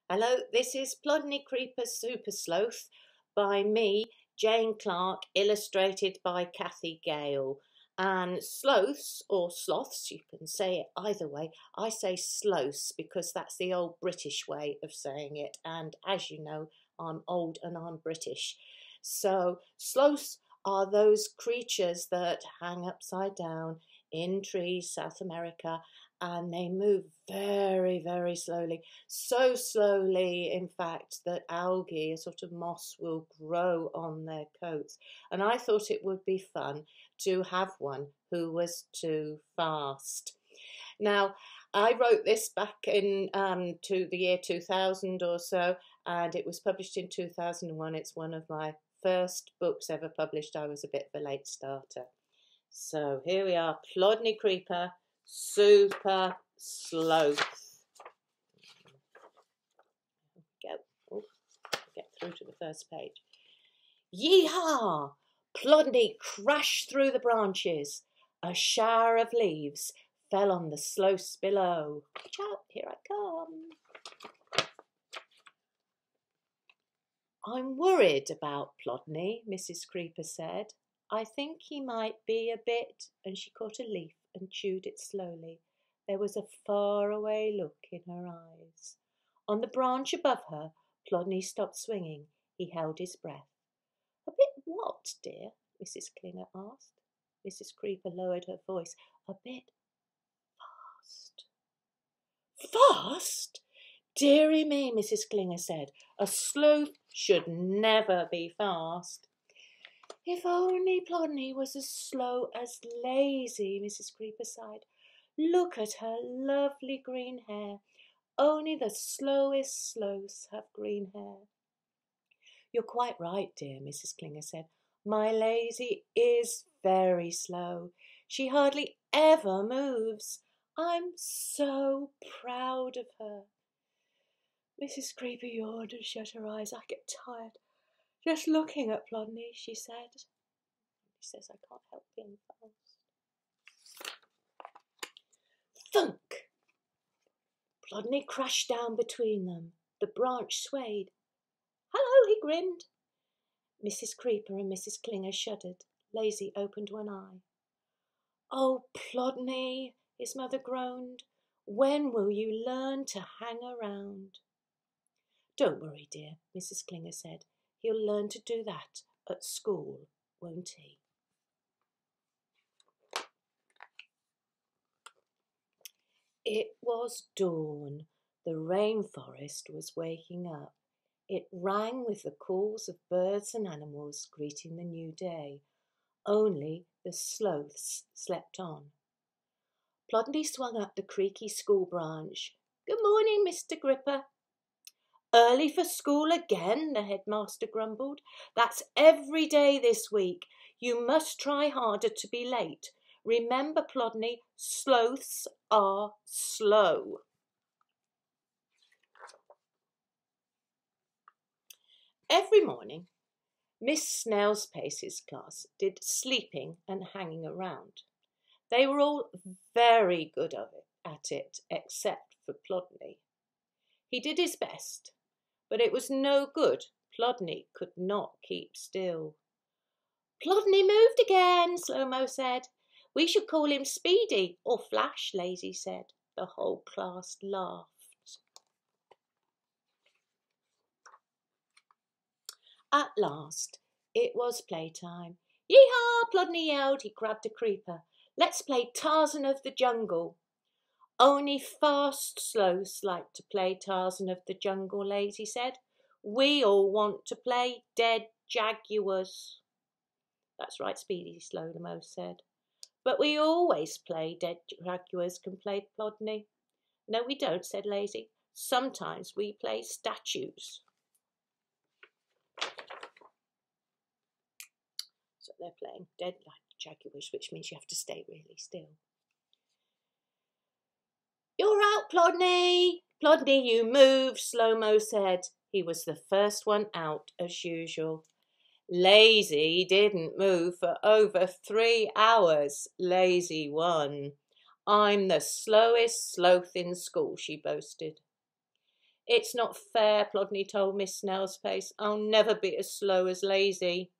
Hello, this is Plodney Creeper Supersloth by me, Jane Clarke, illustrated by Cathy Gale. And sloths, or sloths, you can say it either way. I say sloths because that's the old British way of saying it. And as you know, I'm old and I'm British. So sloths are those creatures that hang upside down in trees, South America, and they move very, very slowly. So slowly, in fact, that algae, a sort of moss, will grow on their coats. And I thought it would be fun to have one who was too fast. Now, I wrote this back in to the year 2000 or so, and it was published in 2001. It's one of my first books ever published. I was a bit of a late starter. So here we are, Plodney Creeper, Super Sloth. Go. Oh, get through to the first page. Yee-haw! Plodney crashed through the branches. A shower of leaves fell on the sloths below. Watch out, here I come. I'm worried about Plodney, Mrs. Creeper said. I think he might be a bit, and she caught a leaf and chewed it slowly. There was a faraway look in her eyes. On the branch above her, Plodney stopped swinging. He held his breath. A bit what, dear? Mrs. Klinger asked. Mrs. Creeper lowered her voice. A bit fast. Fast? Dearie me, Mrs. Klinger said. A sloth should never be fast. If only Plodney was as slow as Lazy, Mrs. Creeper sighed. Look at her lovely green hair. Only the slowest sloths have green hair. You're quite right, dear, Mrs. Klinger said. My Lazy is very slow. She hardly ever moves. I'm so proud of her. Mrs. Creeper yawned and shut her eyes. I get tired just looking at Plodney, she said. She says I can't help being fast. Thunk! Plodney crashed down between them. The branch swayed. Hello, he grinned. Mrs. Creeper and Mrs. Klinger shuddered. Lazy opened one eye. Oh, Plodney, his mother groaned. When will you learn to hang around? Don't worry, dear, Mrs. Klinger said. He'll learn to do that at school, won't he? It was dawn. The rainforest was waking up. It rang with the calls of birds and animals greeting the new day. Only the sloths slept on. Plodney swung up the creaky school branch. Good morning, Mr. Gripper. Early for school again, the headmaster grumbled. That's every day this week. You must try harder to be late. Remember, Plodney, sloths are slow. Every morning, Miss Snailspace's class did sleeping and hanging around. They were all very good at it, except for Plodney. He did his best, but it was no good. Plodney could not keep still. Plodney moved again, Slow-Mo said. We should call him Speedy or Flash, Lazy said. The whole class laughed. At last, it was playtime. Yee-haw, Plodney yelled. He grabbed a creeper. Let's play Tarzan of the Jungle. Only fast sloths like to play Tarzan of the Jungle, Lazy said. We all want to play dead jaguars. That's right, Speedy, Slow-Mo said. But we always play dead jaguars, complained Plodney. No, we don't, said Lazy. Sometimes we play statues. So they're playing dead jaguars, which means you have to stay really still. You're out, Plodney. Plodney, you move, Slow-Mo said. He was the first one out, as usual. Lazy didn't move for over 3 hours. Lazy won. I'm the slowest sloth in school, she boasted. It's not fair, Plodney told Miss Snailspace. I'll never be as slow as Lazy.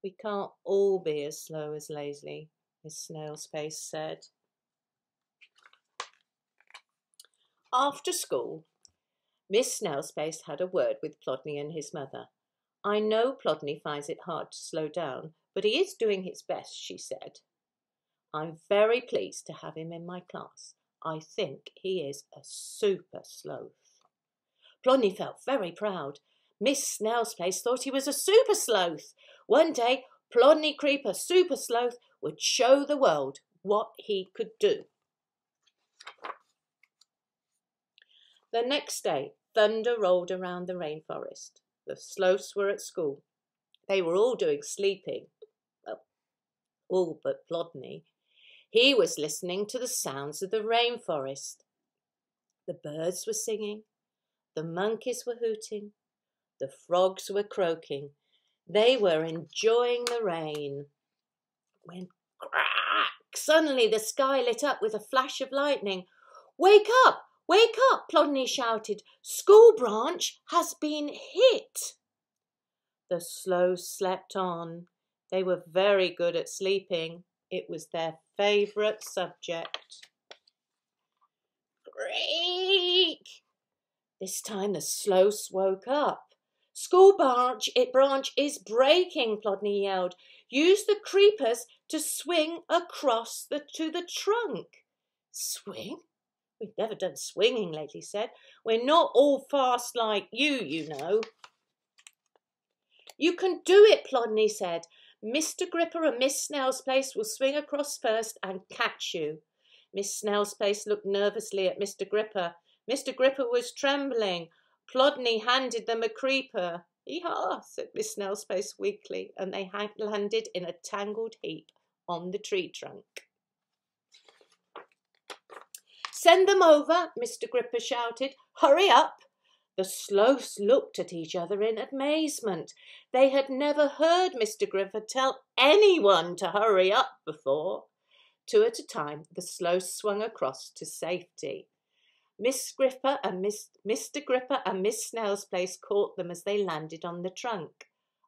We can't all be as slow as Lazy, Miss Snailspace said. After school, Miss Snailspace had a word with Plodney and his mother. I know Plodney finds it hard to slow down, but he is doing his best, she said. I'm very pleased to have him in my class. I think he is a super sloth. Plodney felt very proud. Miss Snailspace thought he was a super sloth. One day, Plodney Creeper, super sloth, would show the world what he could do. The next day, thunder rolled around the rainforest. The sloths were at school. They were all doing sleeping. Well, all but Plodney. He was listening to the sounds of the rainforest. The birds were singing. The monkeys were hooting. The frogs were croaking. They were enjoying the rain. When crack! Suddenly the sky lit up with a flash of lightning. Wake up! Wake up! Plodney shouted. School branch has been hit. The sloths slept on. They were very good at sleeping. It was their favourite subject. Creak! This time the sloths woke up. School branch is breaking, Plodney yelled. Use the creepers to swing across to the trunk. Swing? We've never done swinging, Lady said. We're not all fast like you know. You can do it, Plodney said. Mr. Gripper and Miss Snailspace will swing across first and catch you. Miss Snailspace looked nervously at Mr. Gripper. Mr. Gripper was trembling. Plodney handed them a creeper. Yee-haw, said Miss Snailspace weakly, and they landed in a tangled heap on the tree trunk. Send them over, Mr. Gripper shouted. Hurry up! The sloths looked at each other in amazement. They had never heard Mr. Gripper tell anyone to hurry up before. Two at a time, the sloths swung across to safety. Mr. Gripper and Miss Snailspace caught them as they landed on the trunk.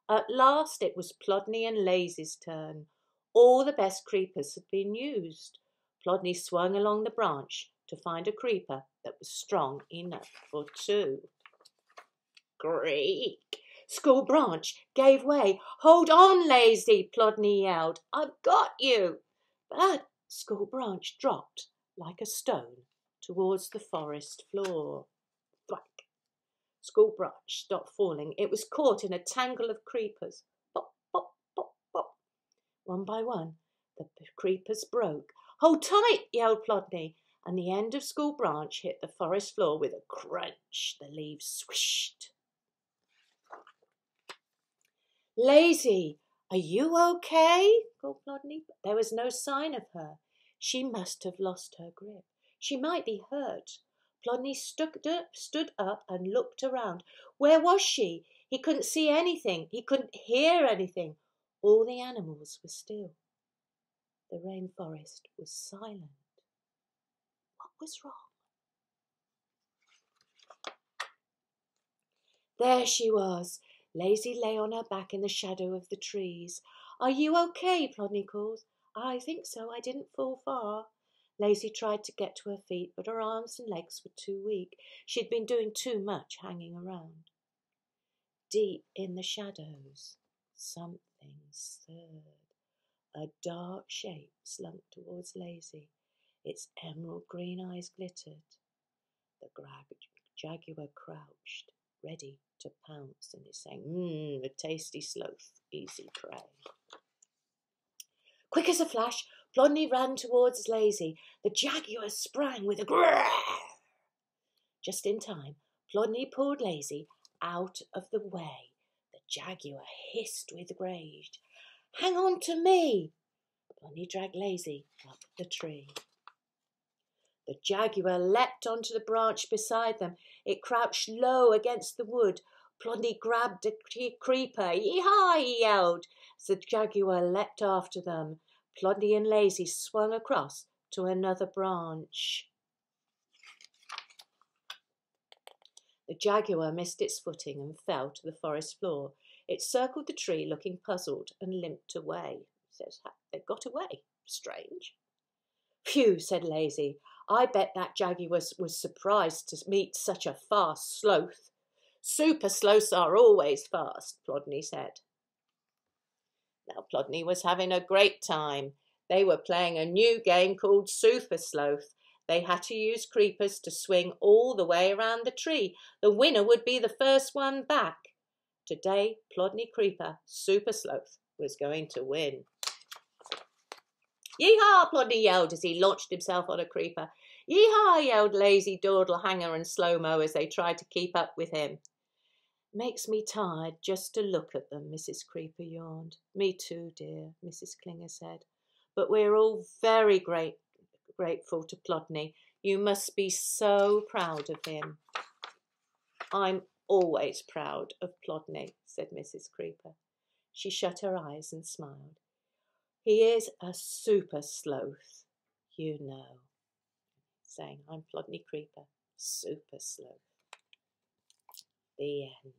At last it was Plodney and Lazy's turn. All the best creepers had been used. Plodney swung along the branch to find a creeper that was strong enough for two. Creak! School branch gave way. Hold on, Lazy, Plodney yelled. I've got you. But school branch dropped like a stone towards the forest floor. Thwack! School branch stopped falling. It was caught in a tangle of creepers. Pop, pop, pop, pop. One by one, the creepers broke. Hold tight, yelled Plodney, and the end of school branch hit the forest floor with a crunch. The leaves swished. Lazy, are you okay? Called Plodney, but there was no sign of her. She must have lost her grip. She might be hurt. Plodney stood up and looked around. Where was she? He couldn't see anything. He couldn't hear anything. All the animals were still. The rainforest was silent. What was wrong? There she was. Lazy lay on her back in the shadow of the trees. Are you okay? Plodney called. I think so. I didn't fall far. Lazy tried to get to her feet, but her arms and legs were too weak. She'd been doing too much hanging around. Deep in the shadows, something stirred. A dark shape slunk towards Lazy. Its emerald green eyes glittered. The jaguar crouched, ready to pounce, and is saying, a tasty sloth, easy prey. Quick as a flash, Plodney ran towards Lazy. The jaguar sprang with a grrr. Just in time, Plodney pulled Lazy out of the way. The jaguar hissed with rage. Hang on to me! Plodney dragged Lazy up the tree. The jaguar leapt onto the branch beside them. It crouched low against the wood. Plodney grabbed a creeper. Yee-haw, he yelled, as the jaguar leapt after them. Plodney and Lazy swung across to another branch. The jaguar missed its footing and fell to the forest floor. It circled the tree, looking puzzled, and limped away. Says, they got away. Strange. Phew, said Lazy. I bet that jaguar was surprised to meet such a fast sloth. Supersloths are always fast, Plodney said. Now Plodney was having a great time. They were playing a new game called Supersloth. They had to use creepers to swing all the way around the tree. The winner would be the first one back. Today, Plodney Creeper, Supersloth, was going to win. Yee-haw, Plodney yelled as he launched himself on a creeper. Yee-haw, yelled Lazy, Dawdle, Hanger and Slow-Mo as they tried to keep up with him. Makes me tired just to look at them, Mrs. Creeper yawned. Me too, dear, Mrs. Klinger said. But we're all very grateful to Plodney. You must be so proud of him. I'm always proud of Plodney, said Mrs. Creeper. She shut her eyes and smiled. He is a super sloth, you know. Saying, I'm Plodney Creeper, super sloth. The end.